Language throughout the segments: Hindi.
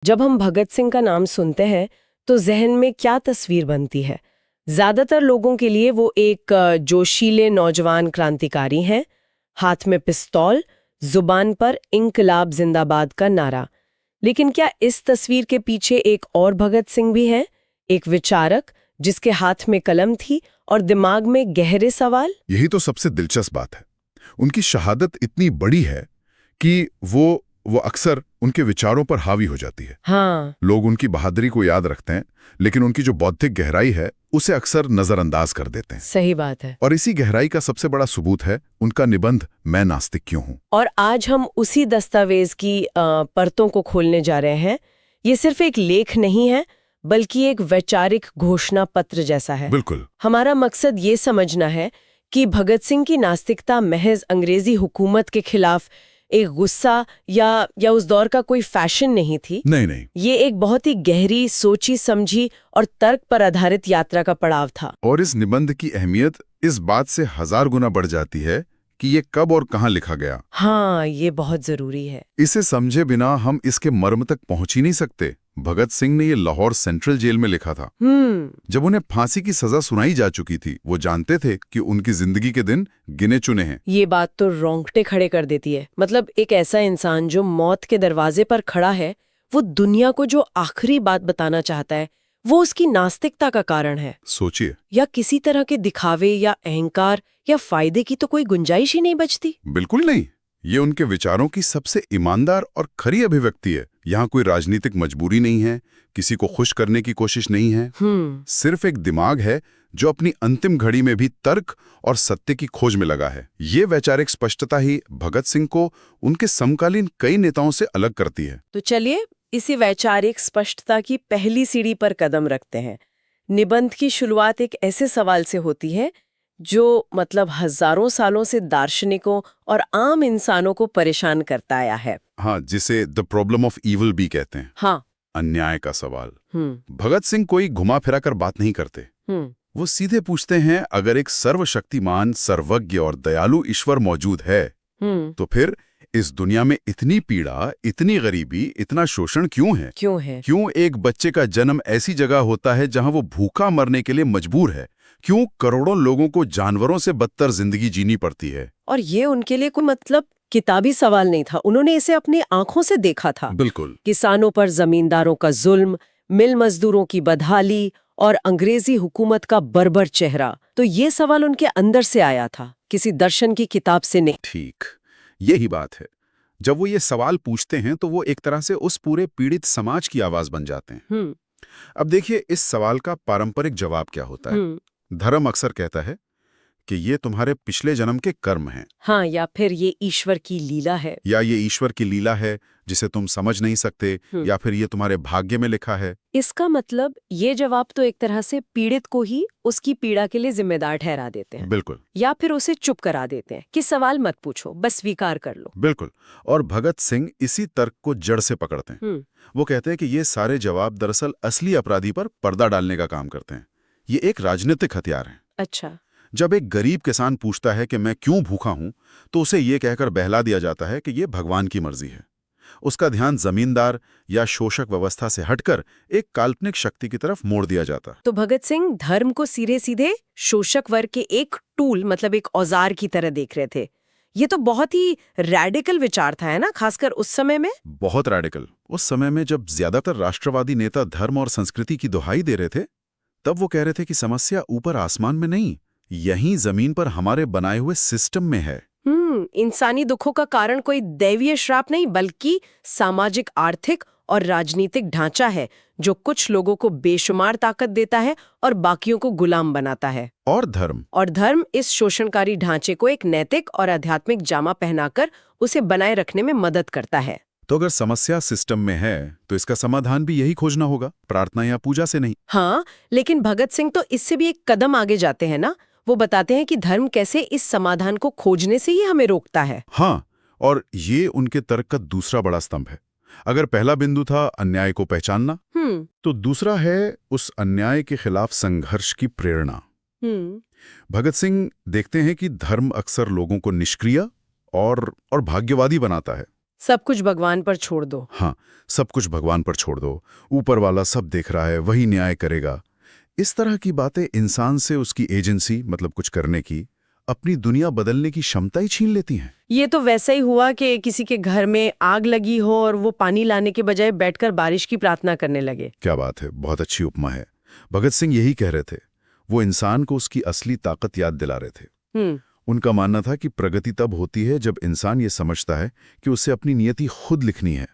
जब हम भगत सिंह का नाम सुनते हैं तो जहन में क्या तस्वीर बनती है? ज्यादातर लोगों के लिए वो एक जोशीले नौजवान क्रांतिकारी हैं, हाथ में पिस्तौल, जुबान पर इंकलाब जिंदाबाद का नारा। लेकिन क्या इस तस्वीर के पीछे एक और भगत सिंह भी है, एक विचारक जिसके हाथ में कलम थी और दिमाग में गहरे सवाल? यही तो सबसे दिलचस्प बात है। उनकी शहादत इतनी बड़ी है कि वो अक्सर उनके विचारों पर हावी हो जाती है। हाँ, लोग उनकी बहादुरी को याद रखते हैं, लेकिन उनकी जो बौद्धिक गहराई है उसे अक्सर नजरअंदाज कर देते हैं। सही बात है। और इसी गहराई का सबसे बड़ा सबूत है उनका निबंध मैं नास्तिक क्यों हूं। और आज हम उसी दस्तावेज की परतों को खोलने जा रहे हैं। ये सिर्फ एक लेख नहीं है, बल्कि एक वैचारिक घोषणा पत्र जैसा है। बिल्कुल। हमारा मकसद ये समझना है कि भगत सिंह की नास्तिकता महज अंग्रेजी हुकूमत के खिलाफ एक गुस्सा या उस दौर का कोई फैशन नहीं थी। नहीं, ये एक बहुत ही गहरी, सोची समझी और तर्क पर आधारित यात्रा का पड़ाव था। और इस निबंध की अहमियत इस बात से 1000 गुना बढ़ जाती है कि ये कब और कहां लिखा गया। हाँ, ये बहुत जरूरी है। इसे समझे बिना हम इसके मर्म तक पहुंच ही नहीं सकते। भगत सिंह ने ये लाहौर सेंट्रल जेल में लिखा था। जब उन्हें फांसी की सजा सुनाई जा चुकी थी, वो जानते थे कि उनकी जिंदगी के दिन गिने चुने हैं। ये बात तो रोंगटे खड़े कर देती है। मतलब एक ऐसा इंसान जो मौत के दरवाजे पर खड़ा है, वो दुनिया को जो आखिरी बात बताना चाहता है, वो उसकी नास्तिकता का कारण है। सोचिए। या किसी तरह के दिखावे या अहंकार या फायदे की तो कोई गुंजाइश ही नहीं बचती। बिल्कुल नहीं। ये उनके विचारों की सबसे ईमानदार और खरी अभिव्यक्ति है। यहाँ कोई राजनीतिक मजबूरी नहीं है, किसी को खुश करने की कोशिश नहीं है। सिर्फ एक दिमाग है जो अपनी अंतिम घड़ी में भी तर्क और सत्य की खोज में लगा है। ये वैचारिक स्पष्टता ही भगत सिंह को उनके समकालीन कई नेताओं से अलग करती है। तो चलिए इसी वैचारिक स्पष्टता की पहली सीढ़ी पर कदम रखते हैं। निबंध की शुरुआत एक ऐसे सवाल से होती है जो हजारों सालों से दार्शनिकों और आम इंसानों को परेशान करता आया है। हाँ, जिसे द प्रॉब्लम ऑफ ईविल भी कहते हैं। हाँ, अन्याय का सवाल। भगत सिंह कोई घुमा फिरा कर बात नहीं करते। वो सीधे पूछते हैं, अगर एक सर्वशक्तिमान, सर्वज्ञ और दयालु ईश्वर मौजूद है, तो फिर इस दुनिया में इतनी पीड़ा, इतनी गरीबी, इतना शोषण क्यों है? क्यों एक बच्चे का जन्म ऐसी जगह होता है जहां वो भूखा मरने के लिए मजबूर है? क्यों करोड़ों लोगों को जानवरों से बदतर जिंदगी जीनी पड़ती है? और ये उनके लिए कोई किताबी सवाल नहीं था। उन्होंने इसे अपनी आंखों से देखा था। बिल्कुल। किसानों पर जमींदारों का जुल्म, मिल मजदूरों की बदहाली और अंग्रेजी हुकूमत का बर्बर चेहरा। तो ये सवाल उनके अंदर से आया था, किसी दर्शन की किताब से नहीं। ठीक, यही बात है। जब वो ये सवाल पूछते हैं तो वो एक तरह से उस पूरे पीड़ित समाज की आवाज बन जाते हैं। अब देखिए, इस सवाल का पारंपरिक जवाब क्या होता है? धर्म अक्सर कहता है कि ये तुम्हारे पिछले जन्म के कर्म हैं। हाँ, या फिर ये ईश्वर की लीला है। या ये ईश्वर की लीला है जिसे तुम समझ नहीं सकते, या फिर ये तुम्हारे भाग्य में लिखा है। इसका ये जवाब तो एक तरह से पीड़ित को ही उसकी पीड़ा के लिए जिम्मेदार ठहरा देते हैं। बिल्कुल। या फिर उसे चुप करा देते हैं कि सवाल मत पूछो, बस स्वीकार कर लो। बिल्कुल। और भगत सिंह इसी तर्क को जड़ से पकड़ते हैं। वो कहते हैं कि ये सारे जवाब दरअसल असली अपराधी पर पर्दा डालने का काम करते हैं। ये एक राजनीतिक हथियार है। अच्छा। जब एक गरीब किसान पूछता है कि मैं क्यों भूखा हूं, तो उसे ये कहकर बहला दिया जाता है कि ये भगवान की मर्जी है। उसका ध्यान जमींदार या शोषक व्यवस्था से हटकर एक काल्पनिक शक्ति की तरफ मोड़ दिया जाता। तो भगत सिंह धर्म को सीधे सीधे शोषक वर्ग के एक टूल, एक औजार की तरह देख रहे थे। ये तो बहुत ही रैडिकल विचार था, है ना, खासकर उस समय में। बहुत रैडिकल। उस समय में जब ज्यादातर राष्ट्रवादी नेता धर्म और संस्कृति की दुहाई दे रहे थे, तब वो कह रहे थे कि समस्या ऊपर आसमान में नहीं, यहीं जमीन पर हमारे बनाए हुए सिस्टम में है। इंसानी दुखों का कारण कोई दैवीय श्राप नहीं, बल्कि सामाजिक, आर्थिक और राजनीतिक ढांचा है जो कुछ लोगों को बेशुमार ताकत देता है और बाकियों को गुलाम बनाता है। और धर्म इस शोषणकारी ढांचे को एक नैतिक और आध्यात्मिक जामा पहनाकर उसे बनाए रखने में मदद करता है। तो अगर समस्या सिस्टम में है, तो इसका समाधान भी यही खोजना होगा, प्रार्थना या पूजा से नहीं। हाँ, लेकिन भगत सिंह तो इससे भी एक कदम आगे जाते हैं ना। वो बताते हैं कि धर्म कैसे इस समाधान को खोजने से ही हमें रोकता है। हाँ, और ये उनके तर्क का दूसरा बड़ा स्तंभ है। अगर पहला बिंदु था अन्याय को पहचानना, तो दूसरा है उस अन्याय के खिलाफ संघर्ष की प्रेरणा। भगत सिंह देखते हैं कि धर्म अक्सर लोगों को निष्क्रिय और भाग्यवादी बनाता है। सब कुछ भगवान पर छोड़ दो। हाँ, सब कुछ भगवान पर छोड़ दो, ऊपर वाला सब देख रहा है, वही न्याय करेगा। इस तरह की बातें इंसान से उसकी एजेंसी, मतलब कुछ करने की, अपनी दुनिया बदलने की क्षमता ही छीन लेती हैं। ये तो वैसा ही हुआ कि किसी के घर में आग लगी हो और वो पानी लाने के बजाय बैठकर बारिश की प्रार्थना करने लगे। क्या बात है, बहुत अच्छी उपमा है। भगत सिंह यही कह रहे थे। वो इंसान को उसकी असली ताकत याद दिला रहे थे। उनका मानना था कि प्रगति तब होती है जब इंसान ये समझता है कि उसे अपनी नियति खुद लिखनी है।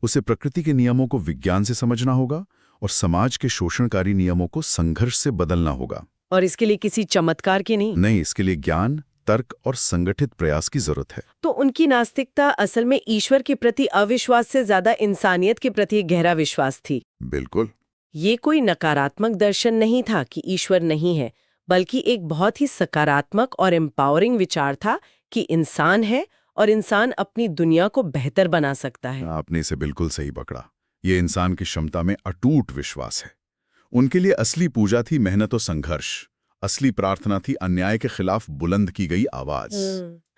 उसे प्रकृति के नियमों को विज्ञान से समझना होगा और समाज के शोषणकारी नियमों को संघर्ष से बदलना होगा। और इसके लिए किसी चमत्कार की नहीं, इसके लिए ज्ञान, तर्क और संगठित प्रयास की जरूरत है। तो उनकी नास्तिकता असल में ईश्वर के प्रति अविश्वास से ज्यादा इंसानियत के प्रति एक गहरा विश्वास थी। बिल्कुल। ये कोई नकारात्मक दर्शन नहीं था कि ईश्वर नहीं है, बल्कि एक बहुत ही सकारात्मक और एम्पावरिंग विचार था कि इंसान है और इंसान अपनी दुनिया को बेहतर बना सकता है। आपने इसे बिल्कुल सही पकड़ा। ये इंसान की क्षमता में अटूट विश्वास है। उनके लिए असली पूजा थी मेहनत और संघर्ष। असली प्रार्थना थी अन्याय के खिलाफ बुलंद की गई आवाज।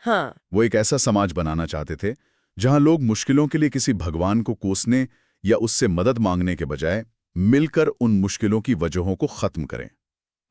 हाँ। वो एक ऐसा समाज बनाना चाहते थे जहां लोग मुश्किलों के लिए किसी भगवान को कोसने या उससे मदद मांगने के बजाय मिलकर उन मुश्किलों की वजहों को खत्म करें।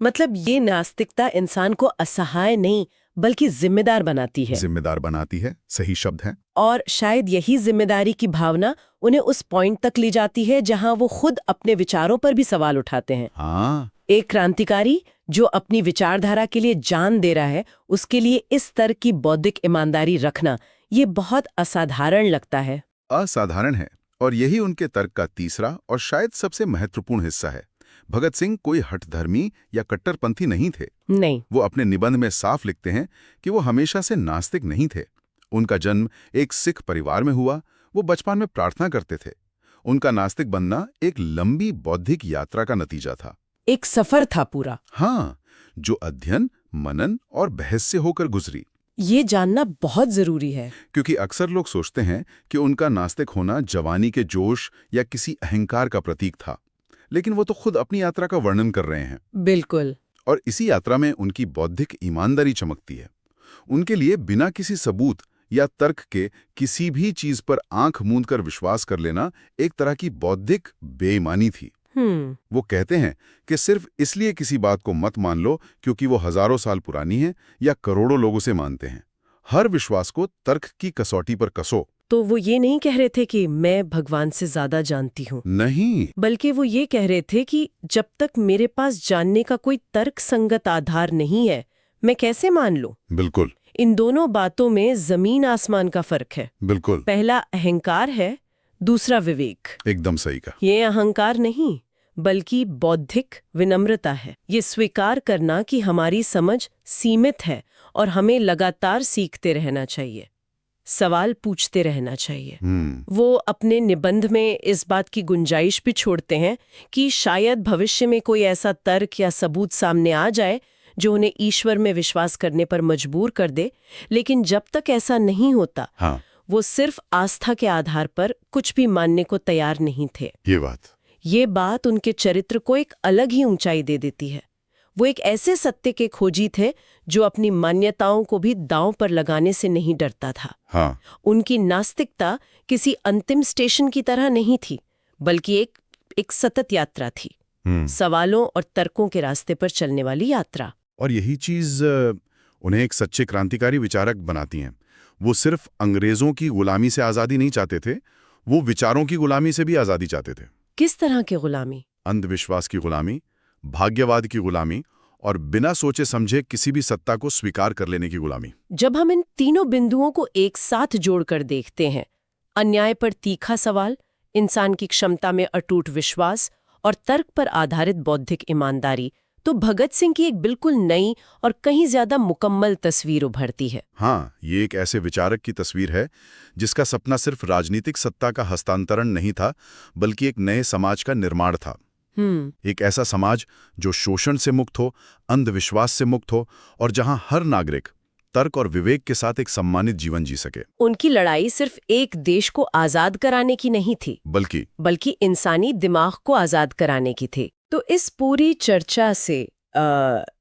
मतलब ये नास्तिकता इंसान को असहाय नहीं बल्कि जिम्मेदार बनाती है। जिम्मेदार बनाती है, सही शब्द है। और शायद यही जिम्मेदारी की भावना उन्हें उस पॉइंट तक ले जाती है जहां वो खुद अपने विचारों पर भी सवाल उठाते हैं। हाँ। एक क्रांतिकारी जो अपनी विचारधारा के लिए जान दे रहा है, उसके लिए इस तरह की बौद्धिक ईमानदारी रखना ये बहुत असाधारण लगता है। असाधारण है, और यही उनके तर्क का तीसरा और शायद सबसे महत्वपूर्ण हिस्सा है। भगत सिंह कोई हठधर्मी या कट्टरपंथी नहीं थे। नहीं। वो अपने निबंध में साफ लिखते हैं कि वो हमेशा से नास्तिक नहीं थे। उनका जन्म एक सिख परिवार में हुआ। वो बचपन में प्रार्थना करते थे। उनका नास्तिक बनना एक लंबी बौद्धिक यात्रा का नतीजा था। एक सफर था पूरा। हाँ, जो अध्ययन, मनन और बहस से होकर गुजरी। ये जानना बहुत जरूरी है, क्योंकि अक्सर लोग सोचते हैं कि उनका नास्तिक होना जवानी के जोश या किसी अहंकार का प्रतीक था, लेकिन वो तो खुद अपनी यात्रा का वर्णन कर रहे हैं। बिल्कुल। और इसी यात्रा में उनकी बौद्धिक ईमानदारी चमकती है। उनके लिए बिना किसी सबूत या तर्क के किसी भी चीज पर आंख मूंद कर विश्वास कर लेना एक तरह की बौद्धिक बेईमानी थी। वो कहते हैं कि सिर्फ इसलिए किसी बात को मत मान लो क्योंकि वो हजारों साल पुरानी है या करोड़ों लोगों से मानते हैं। हर विश्वास को तर्क की कसौटी पर कसो। तो वो ये नहीं कह रहे थे कि मैं भगवान से ज्यादा जानती हूँ, नहीं, बल्कि वो ये कह रहे थे कि जब तक मेरे पास जानने का कोई तर्क संगत आधार नहीं है, मैं कैसे मान लूं? बिल्कुल। इन दोनों बातों में जमीन आसमान का फर्क है। बिल्कुल। पहला अहंकार है, दूसरा विवेक। एकदम सही कहा। ये अहंकार नहीं बल्कि बौद्धिक विनम्रता है। ये स्वीकार करना कि हमारी समझ सीमित है और हमें लगातार सीखते रहना चाहिए, सवाल पूछते रहना चाहिए। वो अपने निबंध में इस बात की गुंजाइश भी छोड़ते हैं कि शायद भविष्य में कोई ऐसा तर्क या सबूत सामने आ जाए जो उन्हें ईश्वर में विश्वास करने पर मजबूर कर दे, लेकिन जब तक ऐसा नहीं होता, हाँ, वो सिर्फ आस्था के आधार पर कुछ भी मानने को तैयार नहीं थे। ये बात उनके चरित्र को एक अलग ही ऊंचाई दे देती है। वो एक ऐसे सत्य के खोजी थे जो अपनी मान्यताओं को भी दांव पर लगाने से नहीं डरता था। हाँ। उनकी नास्तिकता किसी अंतिम स्टेशन की तरह नहीं थी, बल्कि एक सतत यात्रा थी, सवालों और तर्कों के रास्ते पर चलने वाली यात्रा। और यही चीज उन्हें एक सच्चे क्रांतिकारी विचारक बनाती हैं। वो सिर्फ अंग्रेजों की गुलामी से आजादी नहीं चाहते थे, वो विचारों की गुलामी से भी आजादी चाहते थे। किस तरह की गुलामी? अंधविश्वास की गुलामी, भाग्यवाद की गुलामी और बिना सोचे समझे किसी भी सत्ता को स्वीकार कर लेने की गुलामी। जब हम इन तीनों बिंदुओं को एक साथ जोड़कर देखते हैं, अन्याय पर तीखा सवाल, इंसान की क्षमता में अटूट विश्वास और तर्क पर आधारित बौद्धिक ईमानदारी, तो भगत सिंह की एक बिल्कुल नई और कहीं ज्यादा मुकम्मल तस्वीर उभरती है। हाँ, ये एक ऐसे विचारक की तस्वीर है जिसका सपना सिर्फ राजनीतिक सत्ता का हस्तांतरण नहीं था, बल्कि एक नए समाज का निर्माण था। एक ऐसा समाज जो शोषण से मुक्त हो, अंधविश्वास से मुक्त हो और जहां हर नागरिक तर्क और विवेक के साथ एक सम्मानित जीवन जी सके। उनकी लड़ाई सिर्फ एक देश को आजाद कराने की नहीं थी, बल्कि इंसानी दिमाग को आजाद कराने की थी। तो इस पूरी चर्चा से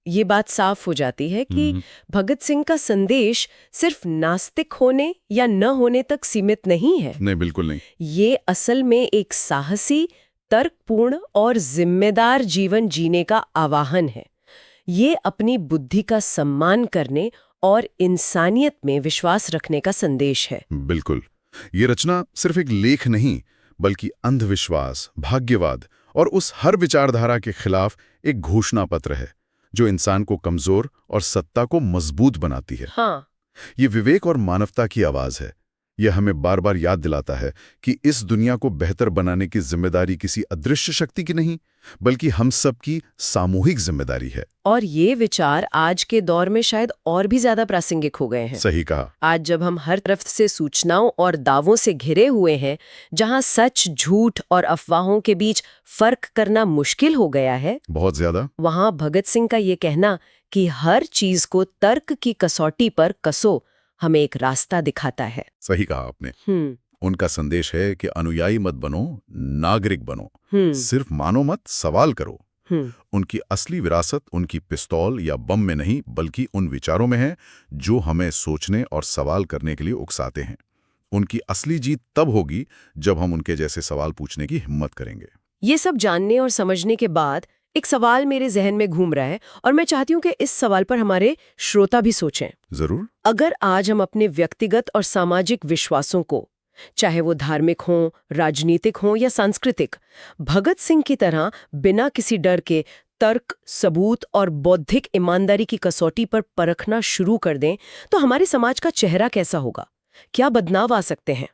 ये बात साफ हो जाती है कि भगत सिंह का संदेश सिर्फ नास्तिक होने या न होने तक सीमित नहीं है। नहीं, बिल्कुल नहीं। ये असल में एक साहसी, तर्कपूर्ण और जिम्मेदार जीवन जीने का आह्वान है। ये अपनी बुद्धि का सम्मान करने और इंसानियत में विश्वास रखने का संदेश है। बिल्कुल। ये रचना सिर्फ एक लेख नहीं, बल्कि अंधविश्वास, भाग्यवाद और उस हर विचारधारा के खिलाफ एक घोषणा पत्र है जो इंसान को कमजोर और सत्ता को मजबूत बनाती है। हाँ। ये विवेक और मानवता की आवाज है। यह हमें बार बार याद दिलाता है कि इस दुनिया को बेहतर बनाने की जिम्मेदारी किसी अदृश्य शक्ति की नहीं, बल्कि हम सब की सामूहिक जिम्मेदारी है। और ये विचार आज के दौर में शायद और भी ज्यादा प्रासंगिक हो गए हैं। सही कहा। आज जब हम हर तरफ से सूचनाओं और दावों से घिरे हुए हैं, जहां सच, झूठ और अफवाहों के बीच फर्क करना मुश्किल हो गया है, बहुत ज्यादा, वहां भगत सिंह का ये कहना कि हर चीज को तर्क की कसौटी पर कसो हमें एक रास्ता दिखाता है। सही कहा आपने। उनका संदेश है कि अनुयायी मत बनो, नागरिक बनो। सिर्फ मानो मत, सवाल करो। उनकी असली विरासत उनकी पिस्तौल या बम में नहीं, बल्कि उन विचारों में है जो हमें सोचने और सवाल करने के लिए उकसाते हैं। उनकी असली जीत तब होगी जब हम उनके जैसे सवाल पूछने की हिम्मत करेंगे। ये सब जानने और समझने के बाद एक सवाल मेरे जहन में घूम रहा है और मैं चाहती हूँ कि इस सवाल पर हमारे श्रोता भी सोचें। जरूर। अगर आज हम अपने व्यक्तिगत और सामाजिक विश्वासों को, चाहे वो धार्मिक हों, राजनीतिक हों या सांस्कृतिक, भगत सिंह की तरह बिना किसी डर के तर्क, सबूत और बौद्धिक ईमानदारी की कसौटी पर परखना शुरू कर दें, तो हमारे समाज का चेहरा कैसा होगा? क्या बदलाव आ सकते हैं?